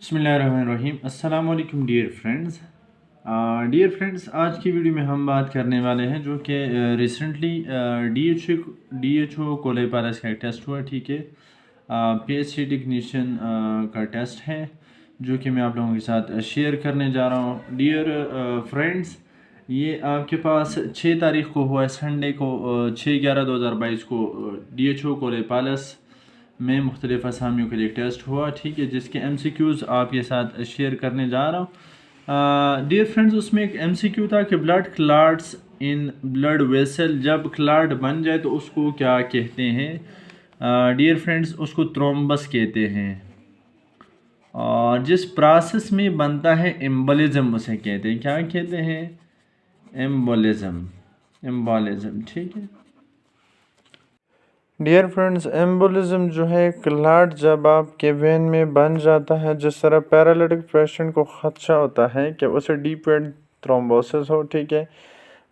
बिस्मिल्लाहिर्रहमानिर्रहीम। अस्सलाम वालेकुम डियर फ्रेंड्स, आज की वीडियो में हम बात करने वाले हैं जो कि रिसेंटली डी एच ओ कोलेपारस का एक टेस्ट हुआ। ठीक है, PhD टेक्नीशियन का टेस्ट है जो कि मैं आप लोगों के साथ शेयर करने जा रहा हूँ। डियर फ्रेंड्स, ये आपके पास 6 तारीख को हुआ है, संडे को 6/11/2022 को DHO कोलेपारस में मुख्तलिफ असामियों के लिए टेस्ट हुआ। ठीक है, जिसके MCQs आपके साथ शेयर करने जा रहा हूँ। डियर फ्रेंड्स, उसमें एक MCQ था कि blood clots in blood vessel, जब क्लाट बन जाए तो उसको क्या कहते हैं? डियर फ्रेंड्स, उसको थ्रोम्बस कहते हैं। और जिस प्रोसेस में बनता है एम्बोलिज्म उसे कहते हैं, क्या कहते हैं? एम्बोलिज्म। ठीक है डियर फ्रेंड्स, एम्बोलिज्म जो है क्लाट जब आपके वेन में बन जाता है, जिस तरह पैरालिटिक पेशेंट को खदशा होता है कि उसे डीप वेन थ्रोम्बोसिस हो। ठीक है,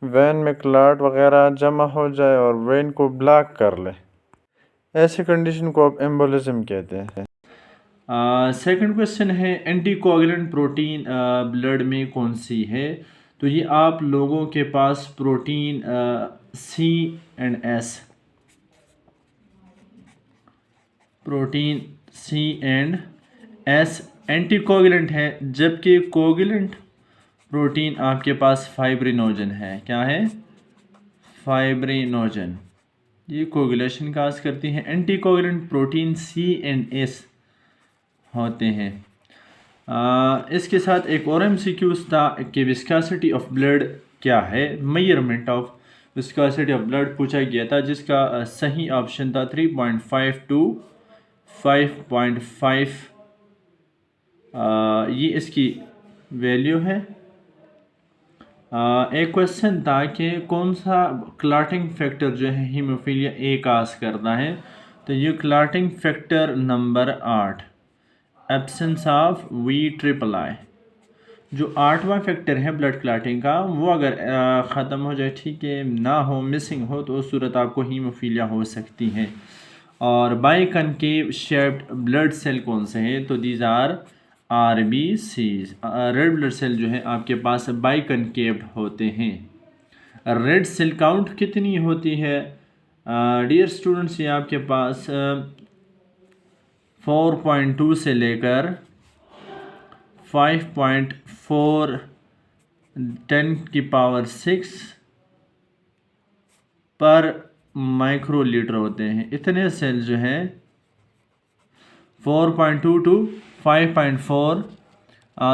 वेन में क्लाट वगैरह जमा हो जाए और वेन को ब्लॉक कर ले, ऐसी कंडीशन को आप एम्बोलिज्म कहते हैं। सेकंड क्वेश्चन है, एंटीकोगुलेंट प्रोटीन ब्लड में कौन सी है? तो ये आप लोगों के पास protein C&S, protein C&S anticoagulant है, जबकि कोगुलेंट प्रोटीन आपके पास फाइब्रिनोजन है। क्या है? फाइब्रिनोजन। ये कोगुलेशन काज करती है। एंटीकोगुलेंट प्रोटीन C&S होते हैं। इसके साथ एक और MCQ था कि विस्कोसिटी ऑफ ब्लड क्या है? Measurement of viscosity of blood पूछा गया था, जिसका सही ऑप्शन था 3.5 to 5.5। ये इसकी वैल्यू है। एक क्वेश्चन था कि कौन सा क्लॉटिंग फैक्टर जो है हीमोफीलिया ए काज करता है? तो ये clotting factor number 8, absence of VIII, जो 8वां फैक्टर है ब्लड क्लॉटिंग का, वो अगर ख़त्म हो जाए, ठीक है, ना हो, मिसिंग हो, तो उस सूरत आपको हीमोफीलिया हो सकती है। और biconcave shaped blood cell कौन से हैं? तो these are RBCs। Red blood cell जो है आपके पास बाई कनकेव्ड होते हैं। रेड सेल काउंट कितनी होती है? डियर स्टूडेंट्स, ये आपके पास 4.2 से लेकर 5.4 10⁻⁶ पर माइक्रोलीटर होते हैं। इतने सेल जो हैं 4.2 to 5.4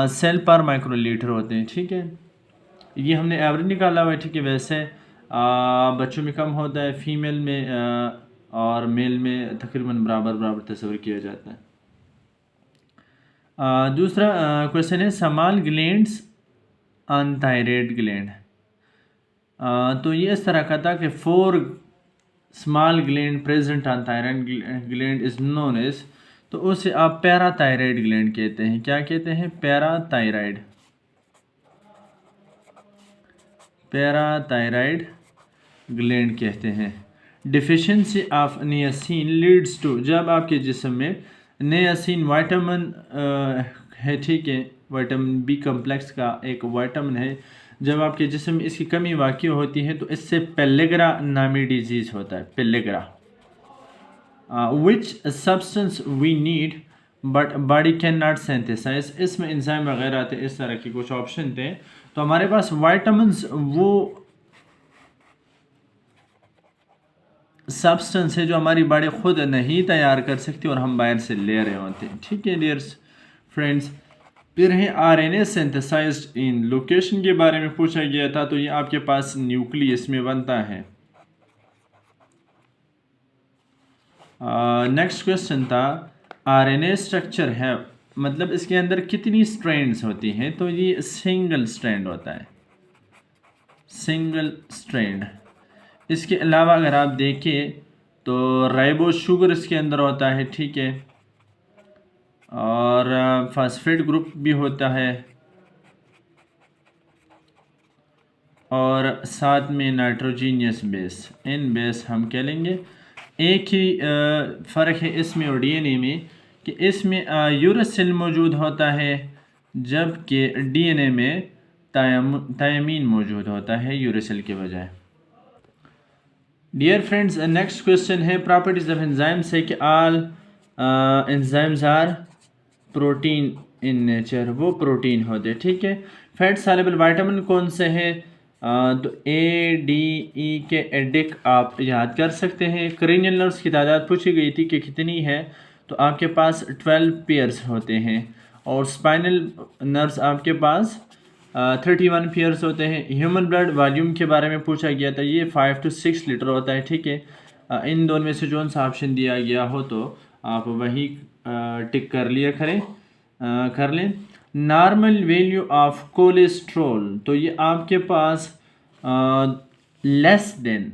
सेल पर माइक्रोलीटर होते हैं। ठीक है, ये हमने एवरेज निकाला हुआ है। ठीक है, वैसे बच्चों में कम होता है, फीमेल में और मेल में तकरीबन बराबर बराबर तस्वीर किया जाता है। दूसरा क्वेश्चन है, small glands on thyroid gland. तो ये इस तरह का था कि 4 small gland present on thyroid gland is known as, तो उसे आप पैराथायराइड ग्लैंड कहते हैं। क्या कहते हैं? पैराथायराइड ग्लैंड कहते हैं। Deficiency of niacin leads to, जब आपके जिस्म में नियासिन वाइटामिन है, ठीक है, विटामिन B कम्प्लेक्स का एक विटामिन है, जब आपके जिस्म में इसकी कमी वाक़ई होती है तो इससे पेल्लेग्रा नामी डिजीज़ होता है। Pellagra, which substance we need but body can not synthesise, इसमें एंजाइम वगैरह आते हैं। इस तरह के कुछ ऑप्शन थे। तो हमारे पास वाइटामिन्स वो सब्सटेंस है जो हमारी बॉडी खुद नहीं तैयार कर सकती और हम बाहर से ले रहे होते हैं। ठीक है डियर फ्रेंड्स, फिर है RNA सिंथेसाइज्ड इन लोकेशन के बारे में पूछा गया था। तो ये आपके पास न्यूक्लियस में बनता है। नेक्स्ट क्वेश्चन था, RNA स्ट्रक्चर है, मतलब इसके अंदर कितनी स्ट्रैंड्स होती हैं? तो ये सिंगल स्ट्रैंड होता है, सिंगल स्ट्रैंड। इसके अलावा अगर आप देखें तो राइबो शुगर इसके अंदर होता है। ठीक है, और फास्फेट ग्रुप भी होता है, और साथ में नाइट्रोजीनियस बेस, इन बेस हम कह लेंगे। एक ही फ़र्क है इसमें और DNA में कि इसमें यूरेसिल मौजूद होता है, जबकि डीएनए में थायमीन मौजूद होता है यूरेसिल के बजाय। डियर फ्रेंड्स, नेक्स्ट क्वेश्चन है प्रॉपर्टीज ऑफ एंजाइम्स है कि all enzymes are protein in nature, वो प्रोटीन होते हैं, ठीक है। फैट सॉल्युबल विटामिन कौन से हैं? तो ए, डी, ई के एडिक आप याद कर सकते हैं। क्रेनियल नर्व्स की तादाद पूछी गई थी कि कितनी है, तो आपके पास 12 पेयर्स होते हैं, और स्पाइनल नर्व्स आपके पास 31 पेयर्स होते हैं। ह्यूमन ब्लड वॉल्यूम के बारे में पूछा गया था, ये 5 to 6 लीटर होता है, ठीक है। इन दोनों में से जो सा ऑप्शन दिया गया हो तो आप वही टिक कर लिया कर लें। नॉर्मल वैल्यू ऑफ कोलेस्ट्रॉल, तो ये आपके पास लेस देन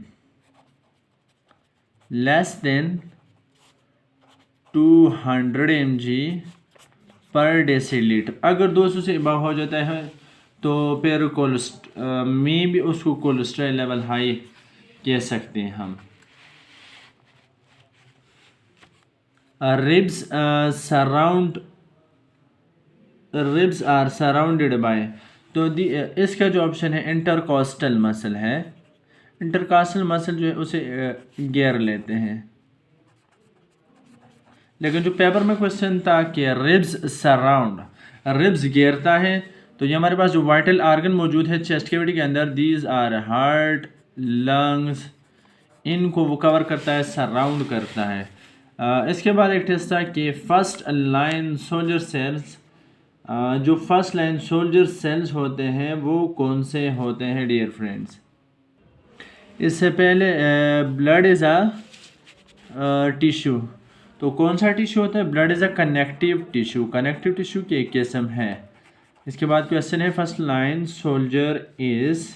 200 mg पर डेसीलीटर। अगर 200 से अबव हो जाता है तो फिर में भी उसको कोलेस्ट्रॉल लेवल हाई कह सकते हैं हम। रिब्स आर सराउंडेड बाय, तो इसका जो ऑप्शन है इंटरकॉस्टल मसल है। इंटरकॉस्टल मसल जो है उसे घेर लेते हैं, लेकिन जो पेपर में क्वेश्चन था कि रिब्स घेरता है, तो ये हमारे पास जो वाइटल आर्गन मौजूद है चेस्ट कैविटी के अंदर, दीज आर हार्ट, लंग्स, इनको वो कवर करता है, सराउंड करता है। इसके बाद एक टेस्ट था कि फर्स्ट लाइन सोल्जर सेल्स, जो फर्स्ट लाइन सोल्जर सेल्स होते हैं वो कौन से होते हैं डियर फ्रेंड्स? इससे पहले ब्लड इज़ अ टिश्यू, तो कौन सा टिश्यू होता है? Blood is a connective tissue, connective tissue की एक किस्म है। इसके बाद क्वेश्चन है फर्स्ट लाइन सोल्जर इज़,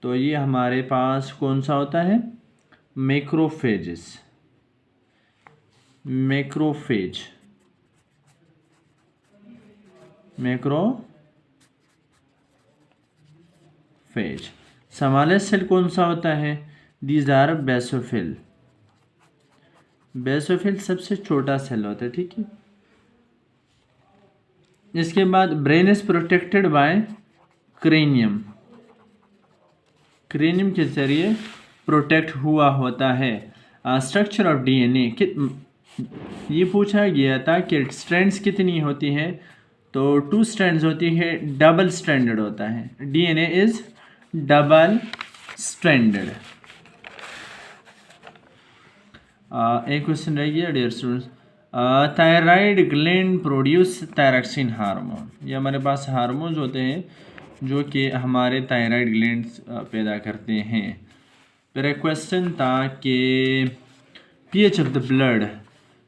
तो ये हमारे पास कौन सा होता है? मैक्रोफेज। स्मॉलेस्ट सेल कौन सा होता है? दीज आर बेसोफिल सबसे छोटा सेल होता है, ठीक है। इसके बाद brain is protected by cranium के जरिए प्रोटेक्ट हुआ होता है। स्ट्रक्चर ऑफ डीएनए, ये पूछा गया था कि स्ट्रैंड्स कितनी होती है, तो 2 स्ट्रैंड्स होती है, डबल स्ट्रैंडेड होता है। DNA is double stranded. एक क्वेश्चन रह गया dear students, thyroid gland produce thyroxine hormone, ये हमारे पास हार्मोन्स होते हैं जो कि हमारे थायराइड ग्लैंड्स पैदा करते हैं। फिर एक क्वेश्चन था कि पीएच ऑफ द ब्लड,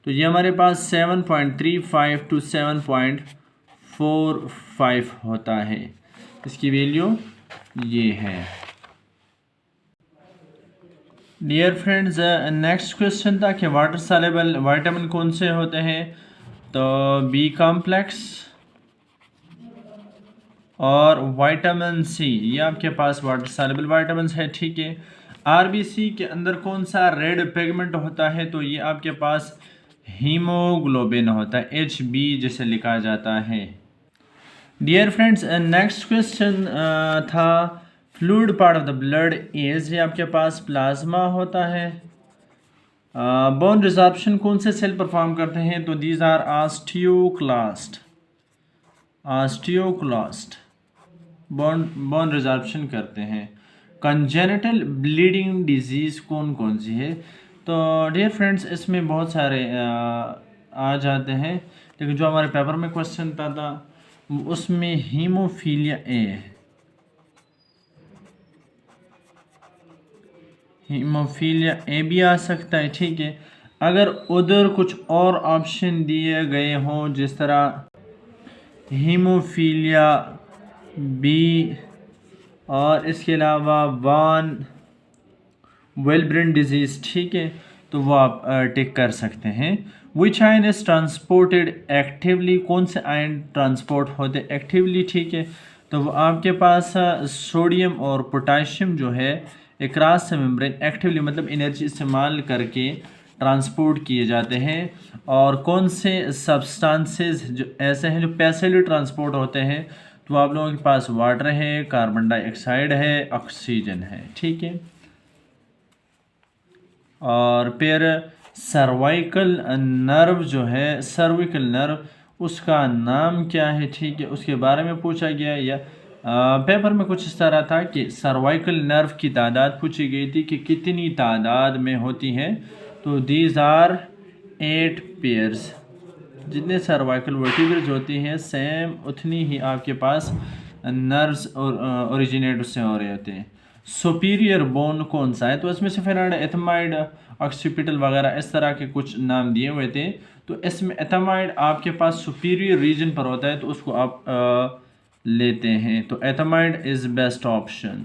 तो ये हमारे पास 7.35 to 7.45 होता है, इसकी वैल्यू ये है। डियर फ्रेंड्स, नेक्स्ट क्वेश्चन था कि वाटर सॉल्युबल विटामिन कौन से होते हैं, तो बी कॉम्प्लेक्स और विटामिन सी, ये आपके पास वाटर सॉल्युबल विटामिन है, ठीक है। आरबीसी के अंदर कौन सा रेड पिगमेंट होता है, तो ये आपके पास हीमोग्लोबिन होता है, HB जिसे लिखा जाता है। डियर फ्रेंड्स, नेक्स्ट क्वेश्चन था fluid part of the blood is, ये आपके पास प्लाज्मा होता है। बोन रिजॉर्प्शन कौन से सेल परफॉर्म करते हैं, तो these are osteoclast bone resorption करते हैं। कंजेनिटल ब्लीडिंग डिजीज़ कौन सी है, तो डियर फ्रेंड्स इसमें बहुत सारे आ जाते हैं, लेकिन जो हमारे पेपर में क्वेश्चन था उसमें हीमोफीलिया ए भी आ सकता है, ठीक है। अगर उधर कुछ और ऑप्शन दिए गए हों जिस तरह हीमोफीलिया बी और इसके अलावा वान वेलब्रेन डिजीज़, ठीक है, तो वो आप टिक कर सकते हैं। विच आयन इज ट्रांसपोर्टेड एक्टिवली, कौन से आयन ट्रांसपोर्ट होते एक्टिवली, ठीक है, तो वो आपके पास सोडियम और पोटाशियम जो है अक्रॉस द मेम्ब्रेन एक्टिवली, मतलब एनर्जी इस्तेमाल करके ट्रांसपोर्ट किए जाते हैं, और कौन से सब्सटेंसेस जो ऐसे हैं जो पैसिवली ट्रांसपोर्ट होते हैं। तो आप लोगों के पास वाटर है, कार्बन डाइऑक्साइड है, ऑक्सीजन है, ठीक है। और फिर सर्वाइकल नर्व जो है, सर्विकल नर्व उसका नाम क्या है, ठीक है, उसके बारे में पूछा गया। या पेपर में कुछ इस तरह था कि सर्वाइकल नर्व की तादाद पूछी गई थी कि कितनी तादाद में होती है। तो दीज आर 8 पेयर्स। जितने सर्वाइकल वर्टिब्रेज होती हैं सेम उतनी ही आपके पास नर्व्स और ओरिजिनेट उससे हो रहे होते हैं। सुपीरियर बोन कौन सा है? तो इसमें सेफेनाइड, एथमाइड, ऑक्सीपिटल वगैरह इस तरह के कुछ नाम दिए हुए थे। तो इसमें एथमाइड आपके पास सुपीरियर रीजन पर होता है, तो उसको आप लेते हैं। तो ethmoid is best option.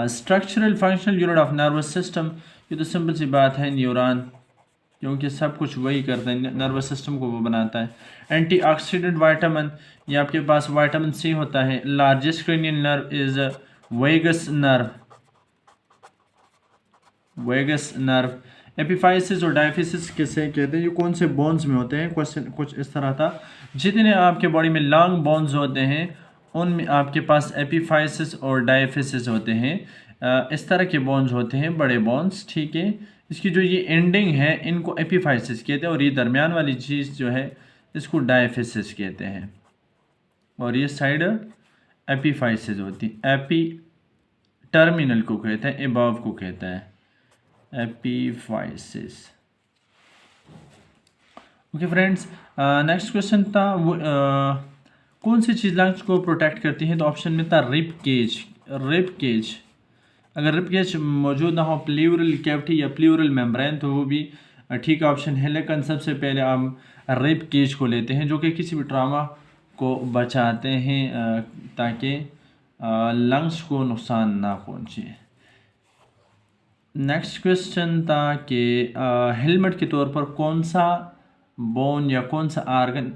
Structural functional unit of nervous system, ये तो सिंपल सी बात है, न्यूरॉन, क्योंकि सब कुछ वही करता है, नर्वस सिस्टम को वो बनाता है। एंटीऑक्सीडेंट विटामिन, ये आपके पास विटामिन सी होता है। Largest cranial nerve is vagus nerve, vagus nerve. Epiphysis और डायफिसिस किसे कहते हैं? ये कौन से बोन्स में होते हैं? क्वेश्चन कुछ इस तरह था। जितने आपके बॉडी में लॉन्ग बोन्स होते हैं उनमें आपके पास एपिफाइसिस और डायफिसिस होते हैं। इस तरह के बोन्स होते हैं, बड़े बोन्स, ठीक है। इसकी जो ये एंडिंग है इनको एपिफाइसिस कहते हैं, और ये दरमियान वाली चीज़ जो है इसको डायफिसिस कहते हैं, और ये साइड एपिफाइसिस होती है। एपी टर्मिनल को कहते हैं, एबव को कहता है epiphysis. Okay friends, next question था कौन सी चीज़ लंग्स को प्रोटेक्ट करती है? तो ऑप्शन में था रिब केज। रिब केज, अगर रिब केज मौजूद ना हो, प्लूरल कैविटी या प्लूरल मेम्ब्रेन, तो वो भी ठीक ऑप्शन है। लेकिन सबसे पहले हम रिब केज को लेते हैं, जो कि किसी भी ट्रामा को बचाते हैं ताकि लंग्स को नुकसान ना पहुंचे। नेक्स्ट क्वेश्चन था कि हेलमेट के तौर पर कौन सा बोन या कौन सा आर्गन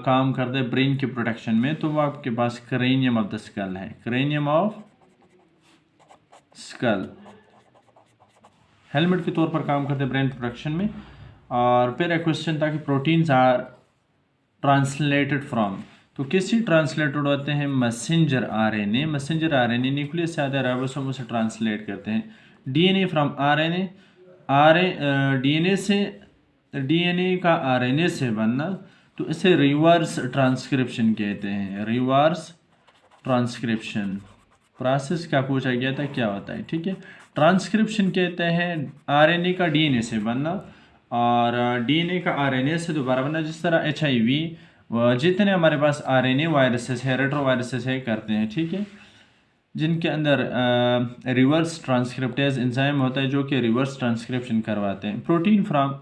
काम करता है ब्रेन के प्रोटेक्शन में? तो वो आपके पास क्रेनियम ऑफ द स्कल है, क्रेनियम ऑफ स्कल हेलमेट के तौर पर काम करते हैं ब्रेन प्रोटेक्शन में। और फिर एक क्वेश्चन था कि प्रोटीन्स आर ट्रांसलेटेड फ्रॉम, तो किससे ट्रांसलेटेड होते हैं? Messenger RNA, messenger RNA nucleus से आते हैं, राइबोसोम से ट्रांसलेट करते हैं। डीएनए फ्रॉम आरएनए, डीएनए से, डीएनए का आरएनए से बनना, तो इसे रिवर्स ट्रांसक्रिप्शन कहते हैं। रिवर्स ट्रांसक्रिप्शन प्रोसेस का पूछा गया था, क्या होता है, ठीक है। ट्रांसक्रिप्शन कहते हैं आरएनए का डीएनए से बनना, और डीएनए का आरएनए से दोबारा बनना। जिस तरह एचआईवी, जितने हमारे पास आरएनए वायरसेस है, रेट्रोवायरसेस है, करते हैं, ठीक है, जिनके अंदर रिवर्स ट्रांसक्रिप्टेज एंजाइम होता है जो कि रिवर्स ट्रांसक्रिप्शन करवाते हैं। प्रोटीन फ्रॉम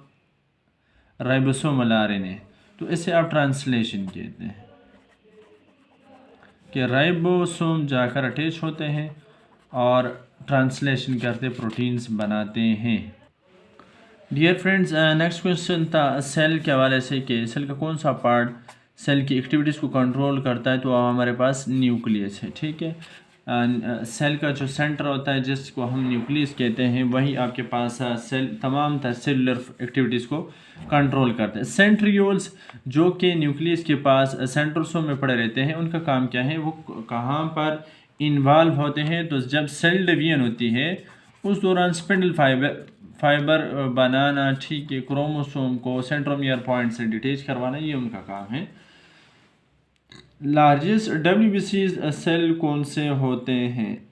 राइबोसोमल आरएनए, तो इसे आप ट्रांसलेशन कहते हैं कि राइबोसोम जाकर अटैच होते हैं और ट्रांसलेशन करते प्रोटीन्स बनाते हैं। डियर फ्रेंड्स, नेक्स्ट क्वेश्चन था सेल के हवाले से कि सेल का कौन सा पार्ट सेल की एक्टिविटीज़ को कंट्रोल करता है? तो हमारे पास न्यूक्लियस है, ठीक है। सेल का जो सेंटर होता है जिसको हम न्यूक्लियस कहते हैं, वही आपके पास सेल तमाम सेलुलर एक्टिविटीज़ को कंट्रोल करते हैं। सेंट्रियोल्स जो कि न्यूक्लियस के पास सेंट्रोसोम में पड़े रहते हैं, उनका काम क्या है? वो कहाँ पर इन्वॉल्व होते हैं? तो जब सेल डिवीजन होती है उस दौरान स्पिंडल फाइबर बनाना, ठीक है, क्रोमोसोम को सेंट्रोमियर पॉइंट से डिटेच करवाना, ये उनका काम है। लार्जेस्ट डब्ल्यूबीसीज सेल कौन से होते हैं?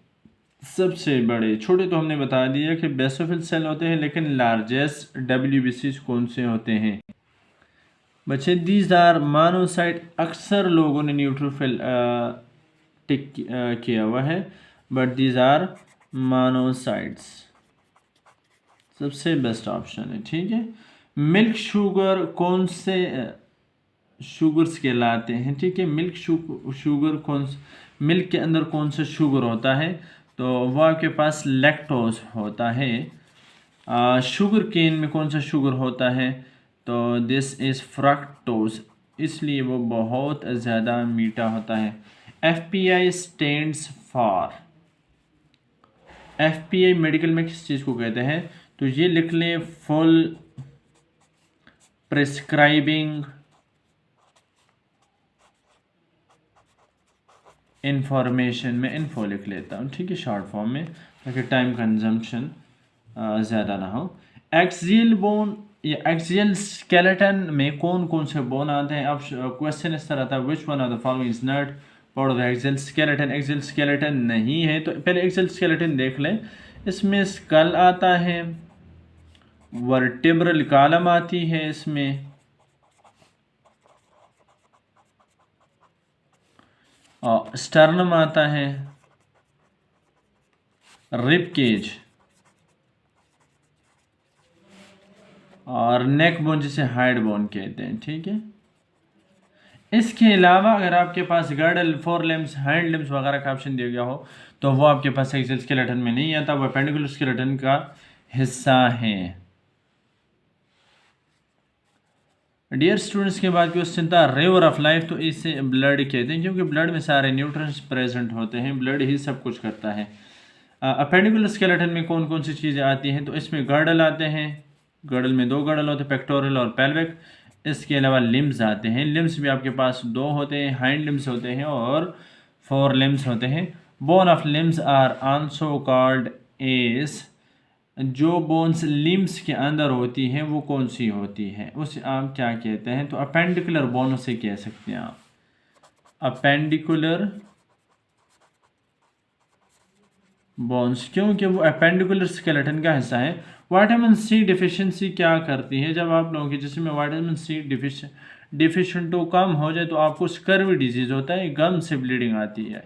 सबसे बड़े, छोटे तो हमने बता दिया कि बेसोफिल सेल होते हैं, लेकिन लार्जेस्ट डब्ल्यूबीसीज कौन से होते हैं बच्चे? These are monocyte. अक्सर लोगों ने न्यूट्रोफिल टिक किया हुआ है, बट दीज आर मोनोसाइट्स, सबसे बेस्ट ऑप्शन है, ठीक है। मिल्क शुगर कौन से शुगर्स कहलाते हैं? ठीक है, मिल्क शुगर कौन, मिल्क के अंदर कौन सा शुगर होता है? तो वह आपके पास लैक्टोज होता है। शुगर केन में कौन सा शुगर होता है? तो दिस इज़ फ्रक्टोज, इसलिए वो बहुत ज़्यादा मीठा होता है। FPI stands for, FPI medical में किस चीज़ को कहते हैं? तो ये लिख लें, फुल प्रिस्क्राइबिंग इंफॉर्मेशन में इन्फो लिख लेता हूँ, ठीक है, शॉर्ट फॉर्म में, ताकि टाइम कंजम्पशन ज़्यादा ना हो। एक्सियल बोन या एक्सियल स्केलेटन में कौन कौन से बोन आते हैं? अब क्वेश्चन इस तरह था, which one of the following is not part of the axial skeleton? Axial skeleton नहीं है, तो पहले एक्सियल स्केलेटन देख लें। इसमें स्कल आता है, वर्टिब्रल कॉलम आती है, इसमें स्टर्नम आता है, रिब केज और नेक बोन जिसे हाइड बोन कहते हैं, ठीक है। इसके अलावा अगर आपके पास girdle, fore limbs, hand limbs वगैरह का ऑप्शन दिया गया हो तो वो आपके पास एक्सियल स्केलेटन में नहीं आता, वो अपेंडिकुलर स्केलेटन का हिस्सा है। डियर स्टूडेंट्स, के बाद क्वेश्चन था रिवर ऑफ लाइफ, तो इसे ब्लड कहते हैं क्योंकि ब्लड में सारे न्यूट्रिएंट्स प्रेजेंट होते हैं, ब्लड ही सब कुछ करता है। अपेंडिकुलर स्केलेटन में कौन कौन सी चीज़ें आती हैं? तो इसमें गर्डल आते हैं, गर्डल में 2 गर्डल होते हैं, पेक्टोरल और पेल्विक। इसके अलावा लिम्स आते हैं, लिम्स भी आपके पास 2 होते हैं, हाइंड लिम्स होते हैं और 4 लिम्स होते हैं। Bone of limbs are also called as, जो बोन्स लिम्स के अंदर होती हैं वो कौन सी होती है, उसे आप क्या कहते हैं? तो अपेंडिकुलर बोन उसे कह सकते हैं आप, अपेंडिकुलर बोन्स, क्योंकि वो अपेंडिकुलर स्केलेटन का हिस्सा है। विटामिन सी डिफिशिएंसी क्या करती है? जब आप लोगों के जिसम में विटामिन सी डिफिशिएंट तो कम हो जाए तो आपको स्कर्वी डिजीज होता है, गम से ब्लीडिंग आती है।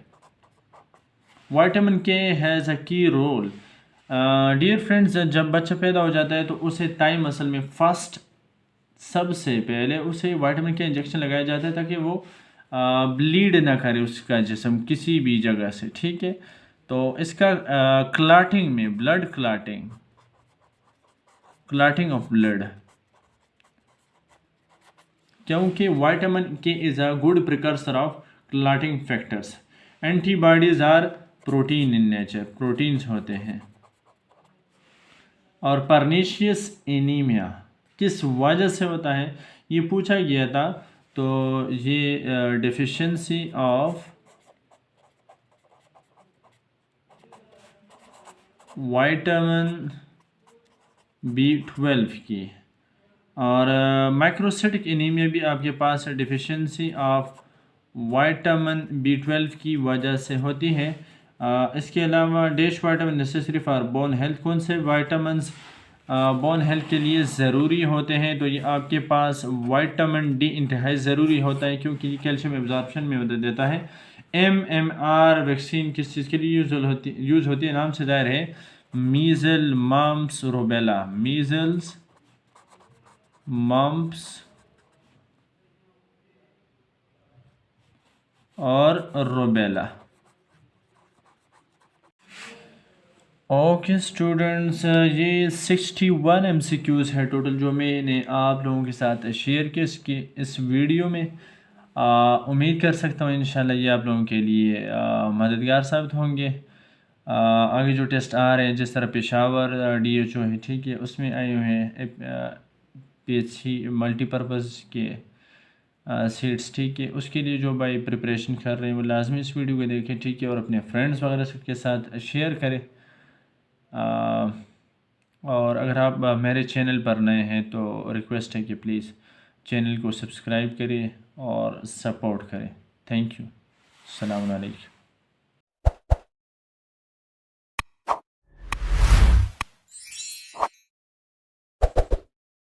विटामिन के हैज़ अ की रोल। डियर फ्रेंड्स, जब बच्चा पैदा हो जाता है तो उसे ताई मसल में फर्स्ट सबसे पहले उसे विटामिन के इंजेक्शन लगाया जाता है ताकि वो ब्लीड ना करे उसका जिस्म किसी भी जगह से, ठीक है। तो इसका क्लॉटिंग में, blood clotting, clotting of blood, क्योंकि vitamin K is a good precursor of clotting factors. Antibodies are protein in nature, proteins होते हैं। और परनीशियस एनीमिया किस वजह से होता है, ये पूछा गया था। तो ये डिफिशिएंसी ऑफ विटामिन B12 की, और माइक्रोसाइटिक एनीमिया भी आपके पास डिफिशिएंसी ऑफ विटामिन B12 की वजह से होती है। इसके अलावा dash vitamin necessary for bone health, कौन से विटामिन्स बोन हेल्थ के लिए ज़रूरी होते हैं? तो ये आपके पास विटामिन D इंतहाई ज़रूरी होता है क्योंकि ये कैल्शियम एब्जॉर्प्शन में मदद देता है। MMR वैक्सीन किस चीज़ के लिए यूज़ होती है? नाम से जाहिर है, measle, mumps, rubella, measles, mumps और रूबेला। ओके स्टूडेंट्स, ये 61 MCQs है टोटल जो मैंने आप लोगों के साथ शेयर किए इस वीडियो में। उम्मीद कर सकता हूँ इंशाल्लाह ये आप लोगों के लिए मददगार साबित होंगे। आगे जो टेस्ट आ रहे हैं, जिस तरह पेशावर DHO है, ठीक है, उसमें आए हुए हैं PHC मल्टीपर्पज़ के सीट्स, ठीक है, उसके लिए जो भाई प्रिपरेशन कर रहे हैं वो लाजमी इस वीडियो को देखें, ठीक है, और अपने फ्रेंड्स वगैरह सबके साथ शेयर करें। और अगर आप मेरे चैनल पर नए हैं तो रिक्वेस्ट है कि प्लीज़ चैनल को सब्सक्राइब करें और सपोर्ट करें। Thank you. अस्सलाम वालेकुम।